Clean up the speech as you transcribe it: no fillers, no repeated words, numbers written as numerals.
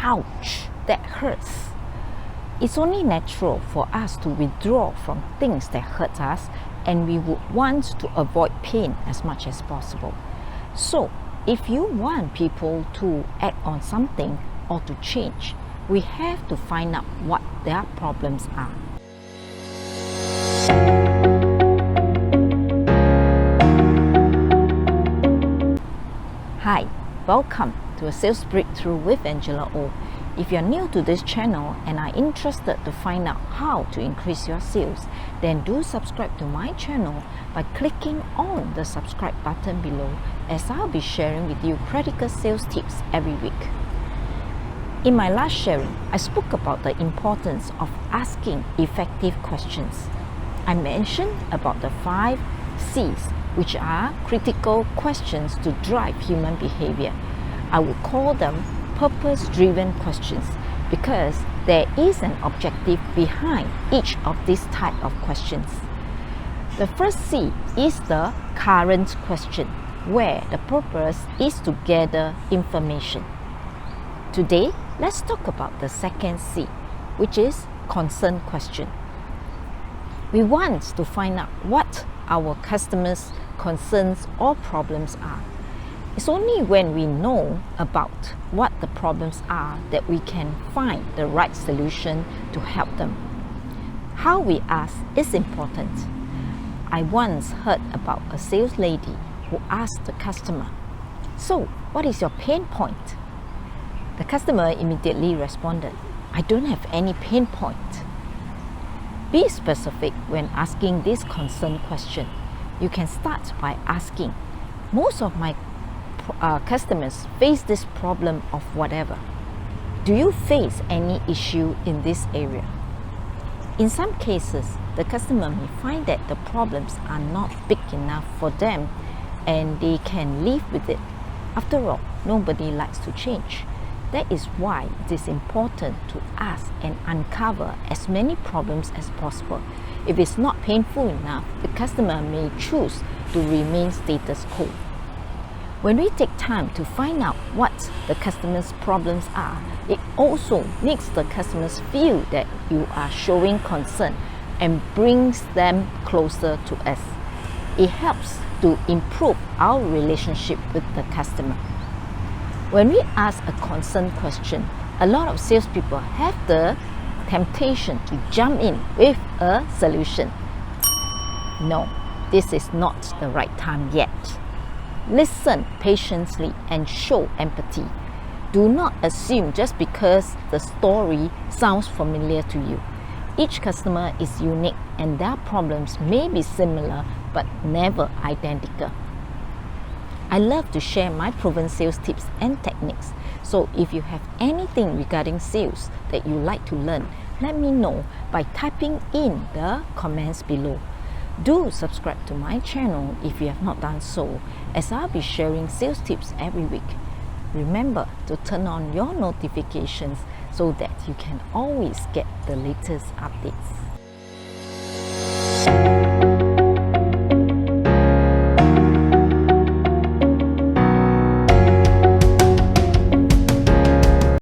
ouch, that hurts. It's only natural for us to withdraw from things that hurt us, and we would want to avoid pain as much as possible. So, if you want people to act on something or to change, we have to find out what their problems are. Hi, welcome to a Sales Breakthrough with AngelaOh. If you're new to this channel and are interested to find out how to increase your sales, then do subscribe to my channel by clicking on the subscribe button below, as I'll be sharing with you practical sales tips every week. In my last sharing, I spoke about the importance of asking effective questions. I mentioned about the 5 C's, which are critical questions to drive human behavior. I would call them purpose-driven questions because there is an objective behind each of these type of questions. The first C is the current question, where the purpose is to gather information. Today, let's talk about the second C, which is concern question. We want to find out what our customers' concerns or problems are. It's only when we know about what the problems are that we can find the right solution to help them. How we ask is important. I once heard about a sales lady who asked the customer, "So, what is your pain point?" The customer immediately responded, "I don't have any pain point." Be specific when asking this concern question. You can start by asking, "Most of my customers face this problem of whatever. Do you face any issue in this area?" In some cases, the customer may find that the problems are not big enough for them and they can live with it. After all, nobody likes to change. That is why it is important to ask and uncover as many problems as possible. If it's not painful enough, the customer may choose to remain status quo. When we take time to find out what the customer's problems are, it also makes the customers feel that you are showing concern and brings them closer to us. It helps to improve our relationship with the customer. When we ask a concern question, a lot of salespeople have the temptation to jump in with a solution. No, this is not the right time yet. Listen patiently and show empathy. Do not assume just because the story sounds familiar to you. Each customer is unique and their problems may be similar but never identical. I love to share my proven sales tips and techniques. So if you have anything regarding sales that you like to learn, let me know by typing in the comments below. Do subscribe to my channel if you have not done so, as I'll be sharing sales tips every week. Remember to turn on your notifications so that you can always get the latest updates.